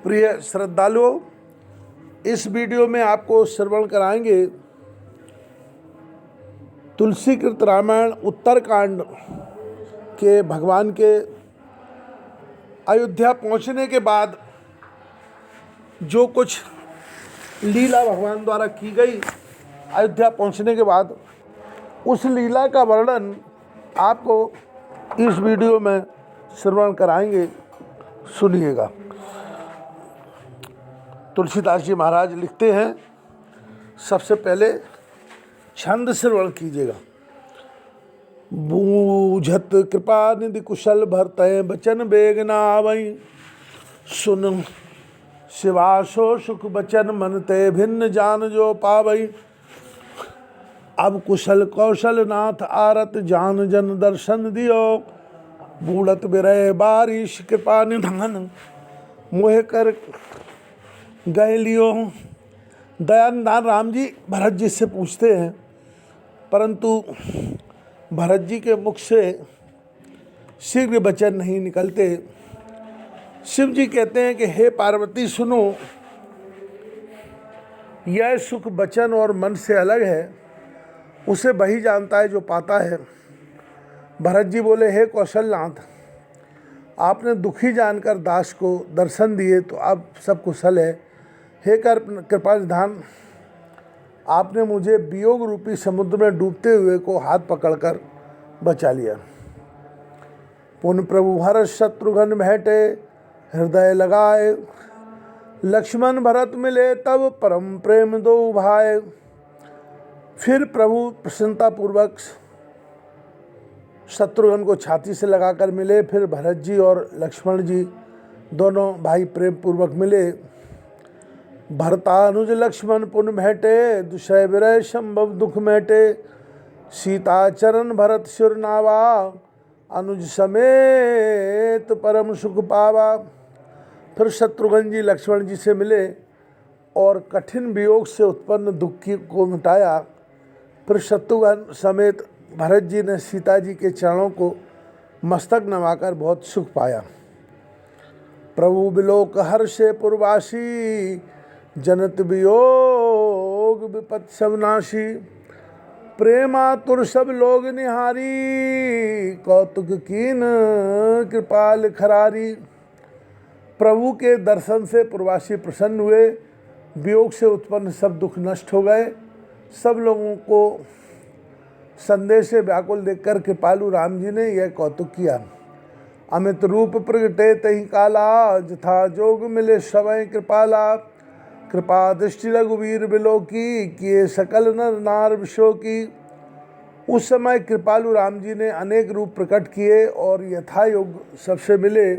प्रिय श्रद्धालुओं, इस वीडियो में आपको श्रवण कराएंगे तुलसीकृत रामायण उत्तरकांड के भगवान के अयोध्या पहुंचने के बाद जो कुछ लीला भगवान द्वारा की गई। अयोध्या पहुंचने के बाद उस लीला का वर्णन आपको इस वीडियो में श्रवण कराएंगे। सुनिएगा। तुलसीदास जी महाराज लिखते हैं, सबसे पहले छंद श्रवण कीजिएगा। बूझत कृपा निधि कुशल भरतय बचन बेग न आवई, सुन शिवासो सुख बचन मन ते भिन्न जान जो पावई। अब कुशल कौशल नाथ आरत जान जन दर्शन दियो, बूढ़त बिरय बारिश कृपा निधान मोह कर गए लियो। दयानिधान राम जी भरत जी से पूछते हैं, परंतु भरत जी के मुख से शीघ्र वचन नहीं निकलते। शिव जी कहते हैं कि हे पार्वती सुनो, यह सुख वचन और मन से अलग है, उसे वही जानता है जो पाता है। भरत जी बोले, हे कौशलनाथ, आपने दुखी जानकर दास को दर्शन दिए तो अब सब कुशल है। हे कृपा निधान, आपने मुझे वियोग रूपी समुद्र में डूबते हुए को हाथ पकड़कर बचा लिया। पुन प्रभु हर्ष शत्रुघ्न भेंटे हृदय लगाए, लक्ष्मण भरत मिले तब परम प्रेम दो भाई। फिर प्रभु प्रसन्नतापूर्वक शत्रुघ्न को छाती से लगाकर मिले। फिर भरत जी और लक्ष्मण जी दोनों भाई प्रेम पूर्वक मिले। भरतानुज लक्ष्मण पुन भेंटे, दुषय विरय संभव दुख मेटे। सीता चरण भरत सुर नावा, अनुज समेत परम सुख पावा। फिर शत्रुघ्न जी लक्ष्मण जी से मिले और कठिन वियोग से उत्पन्न दुख को मिटाया। फिर शत्रुघ्न समेत भरत जी ने सीता जी के चरणों को मस्तक नवाकर बहुत सुख पाया। प्रभु बिलोक हर्षे पुरवासी, जनत वियोग विपत सब नाशी। प्रेमातुर सब लोग निहारी, कौतुक कीन कृपाल खरारी। प्रभु के दर्शन से पुरवासी प्रसन्न हुए, वियोग से उत्पन्न सब दुख नष्ट हो गए। सब लोगों को संदेश से व्याकुल देखकर कृपालु राम जी ने यह कौतुक किया। अमित रूप प्रगटे तहि काला, जथा जोग मिले सवै कृपाला। कृपा दृष्टि रघुवीर बिलो की, किए सकल नर नार विशो की। उस समय कृपालु राम जी ने अनेक रूप प्रकट किए और यथायोग सबसे मिले।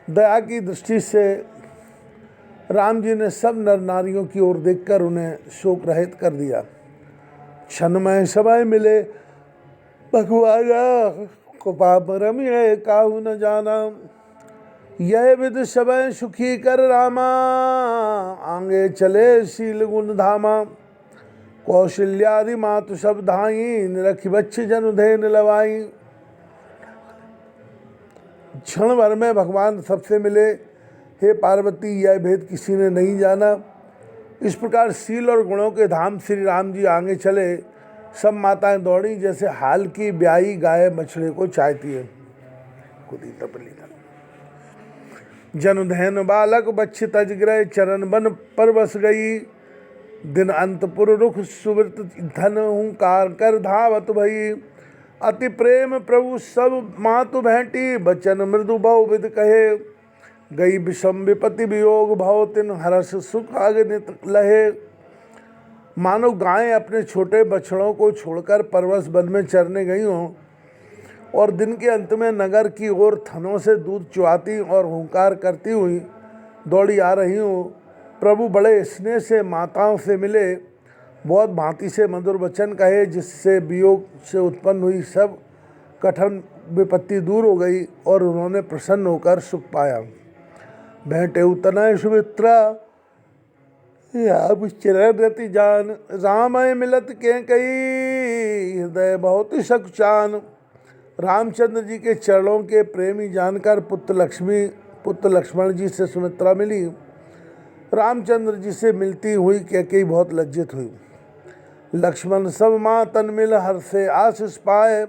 दया की दृष्टि से राम जी ने सब नर नारियों की ओर देखकर उन्हें शोक रहित कर दिया। क्षणमय समय मिले भगवाना, कृपा परम यह काहू न जाना। यह विद समय सुखी कर रामा, आंगे चले शील गुण धामा। कौशल्यादि मातु सब धाई, निरखि बच्छ जनु धेन लवाई। क्षण भर में भगवान सबसे मिले। हे पार्वती, यह भेद किसी ने नहीं जाना। इस प्रकार शील और गुणों के धाम श्री राम जी आगे चले। सब माताएं दौड़ी जैसे हाल की ब्याई गाय बछड़े को चाहती है। जन धैन बालक बच्छ तज ग्रह, चरण बन पर बस गई। दिन अंतपुर रुख सुवृत धन हुंकार कर धावत भई। अति प्रेम प्रभु सब मातु भेंटी, बचन मृदु बहु विद कहे। गई विषम विपति वियोग भव, तिन हर्ष सुख अगणित लहे। मानो गायें अपने छोटे बछड़ों को छोड़कर परवश वन में चरने गई हों और दिन के अंत में नगर की ओर थनों से दूध चुआती और हुंकार करती हुई दौड़ी आ रही हूँ। प्रभु बड़े स्नेह से माताओं से मिले, बहुत भांति से मधुर वचन कहे, जिससे वियोग से उत्पन्न हुई सब कठिन विपत्ति दूर हो गई और उन्होंने प्रसन्न होकर सुख पाया। भेंटे उतनय सुमित्रा, चरण रति जान। रामय मिलत के कई, हृदय बहुत सकुचान। रामचंद्र जी के चरणों के प्रेमी जानकर पुत्र लक्ष्मी पुत्र लक्ष्मण जी से सुमित्रा मिली। रामचंद्र जी से मिलती हुई कैकेयी बहुत लज्जित हुई। लक्ष्मण सब माँ तन मिल हर से आशीष पाए,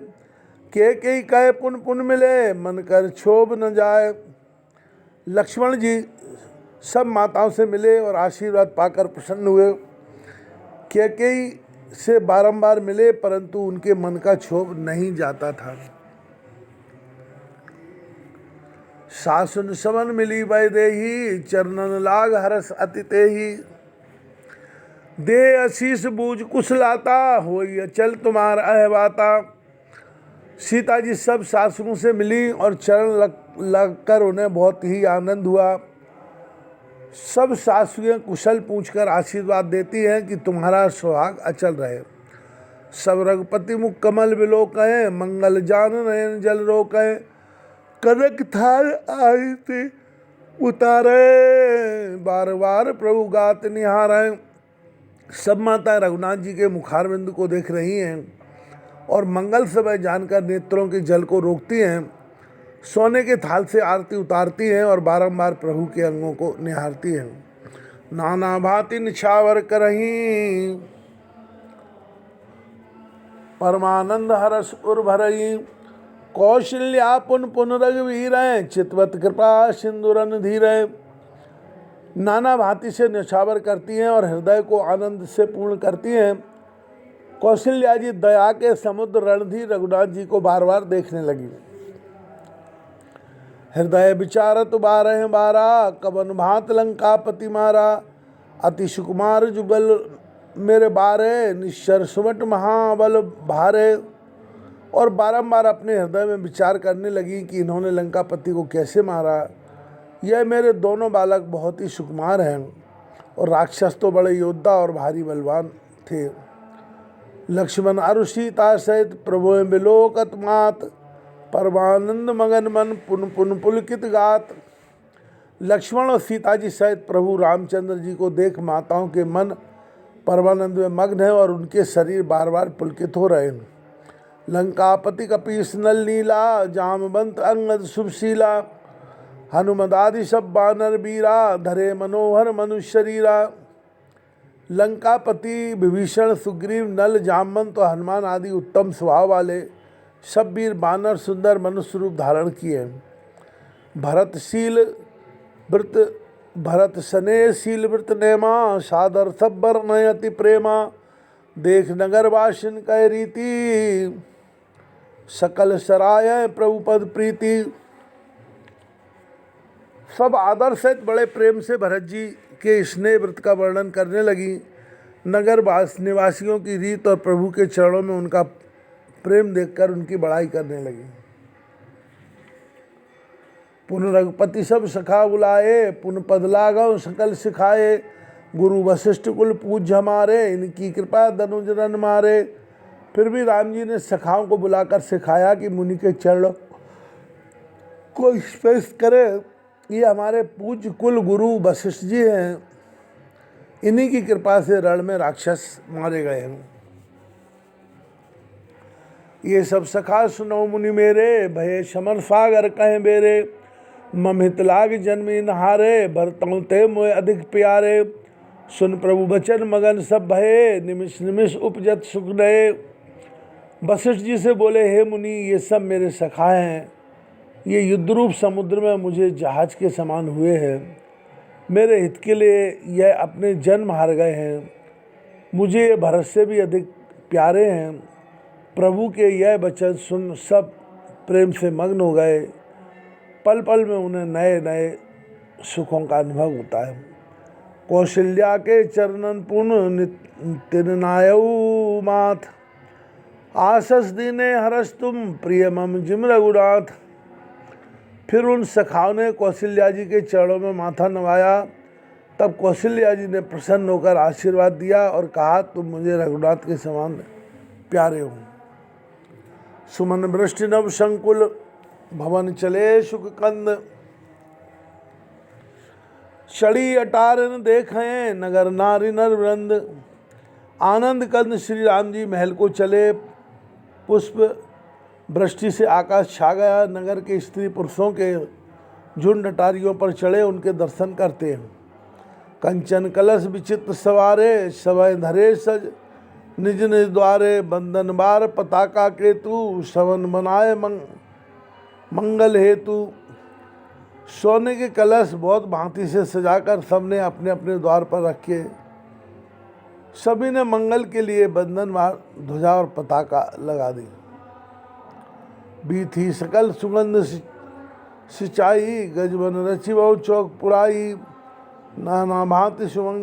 कैकेयी कहे पुन पुन मिले मन कर क्षोभ न जाए। लक्ष्मण जी सब माताओं से मिले और आशीर्वाद पाकर प्रसन्न हुए। कैकेयी से बारंबार मिले परंतु उनके मन का क्षोभ नहीं जाता था। सासुन समन मिली वैदेही, चरणन लाग हरस अति तेहि। दे आशीष बूझ कुशलाता, होई अचल तुम्हार अहवाता। सीता जी सब सासुओं से मिली और चरण लगकर उन्हें बहुत ही आनंद हुआ। सब सासुएं कुशल पूछकर आशीर्वाद देती हैं कि तुम्हारा सुहाग अचल रहे। सब रघुपति मुख कमल बिलोकएं, मंगल जान नयन जल रोकएं। कनक थाल आरती उतारे, बार बार प्रभु गात निहारें। सब माता रघुनाथ जी के मुखारविंद को देख रही हैं और मंगल समय जानकर नेत्रों के जल को रोकती हैं। सोने के थाल से आरती उतारती हैं और बारंबार प्रभु के अंगों को निहारती हैं। नाना भांति निछावर करहीं, परमानंद हरस उर भरई। कौशल्या पुन पुन रघुवीर, चितवत कृपा सिंदूरन धीर। नाना भांति से निछावर करती हैं और हृदय को आनंद से पूर्ण करती हैं। कौशल्या जी दया के समुद्र रणधीर रघुनाथ जी को बार बार देखने लगी। हृदय विचारत बारह बारा, कवन भांत लंकापति मारा। अति सुकुमार जुगल मेरे बारे, निश्चर सुमट महाबल भारे। और बारंबार अपने हृदय में विचार करने लगी कि इन्होंने लंकापति को कैसे मारा। यह मेरे दोनों बालक बहुत ही सुकुमार हैं और राक्षस तो बड़े योद्धा और भारी बलवान थे। लक्ष्मण अरु सीता सहित प्रभु बिलोकत मात, परमानंद मगन मन पुन पुन पुलकित गात। लक्ष्मण और सीता जी सहित प्रभु रामचंद्र जी को देख माताओं के मन परमानंद में मग्न है और उनके शरीर बार बार पुलकित हो रहे हैं। लंकापति कपीस नल नीला, जामवंत अंगद शुभशीला। हनुमदादि सब बानर बीरा, धरे मनोहर मनुष्य शरीरा। लंकापति विभीषण सुग्रीव नल जामवंत और हनुमान आदि उत्तम स्वभाव वाले सब वीर बानर सुंदर मनुष्य रूप धारण किए। भरतशील व्रत भरत स्नेहशील व्रत नेमा, सादर सब्बर नयति प्रेमा। देख नगर वासिन कह रीति, सकल सराय प्रभु पद प्रीति। सब आदर सहित बड़े प्रेम से भरत जी के स्नेह व्रत का वर्णन करने लगी। नगर निवासियों की रीत और प्रभु के चरणों में उनका प्रेम देखकर उनकी बड़ाई करने लगी। पुन रघुपति सब सखा बुलाए, पुन पद लागव सकल सिखाए। गुरु वशिष्ठ कुल पूज हमारे, इनकी कृपा धनुजरन मारे। फिर भी राम जी ने सखाओं को बुलाकर सिखाया कि मुनि के चरणों को स्पर्श करे। ये हमारे पूज्य कुल गुरु वशिष्ठ जी हैं, इन्हीं की कृपा से रण में राक्षस मारे गए हैं। ये सब सखा सुनो मुनि मेरे, भये समर सागर कहें बेरे। ममहित लाग जन्मी नहारे, भरतों ते मोय अधिक प्यारे। सुन प्रभु बचन मगन सब भये, निमिष निमिष उपजत सुख नये। वशिष्ठ जी से बोले, हे मुनि, ये सब मेरे सखा हैं। ये युद्धरूप समुद्र में मुझे जहाज के समान हुए हैं। मेरे हित के लिए यह अपने जन्म हार गए हैं। मुझे ये भरत से भी अधिक प्यारे हैं। प्रभु के यह वचन सुन सब प्रेम से मग्न हो गए। पल पल में उन्हें नए नए सुखों का अनुभव होता है। कौशल्या के चरणन पुण्य तिरनायऊ माथ, आसस दीने हरस तुम प्रिय मम जिम रघुनाथ। फिर उन सखाओं ने कौशल्या जी के चरणों में माथा नवाया। तब कौशल्या जी ने प्रसन्न होकर आशीर्वाद दिया और कहा, तुम मुझे रघुनाथ के समान प्यारे हो। सुमन वृष्टि नव संकुल, भवन चले सुख कंद। चढ़ी अटारन देखें नगर नारी नर वृंद। आनंद कंद श्री राम जी महल को चले। पुष्प वृष्टि से आकाश छा गया। नगर के स्त्री पुरुषों के झुंड अटारियों पर चढ़े उनके दर्शन करते हैं। कंचन कलश विचित्र सवारे, सवय धरे सज निज निज द्वारे, बंदन बार पताका केतु, सवन बनाए मंगल हेतु। सोने के कलश बहुत भांति से सजाकर सबने अपने अपने द्वार पर रखे। सभी ने मंगल के लिए बंधन बार ध्वजा और पताका लगा दी। बीथी सकल सुगंध सिंचाई, गजबन रची बहु चौक पुराई, नाना भांति सुमंग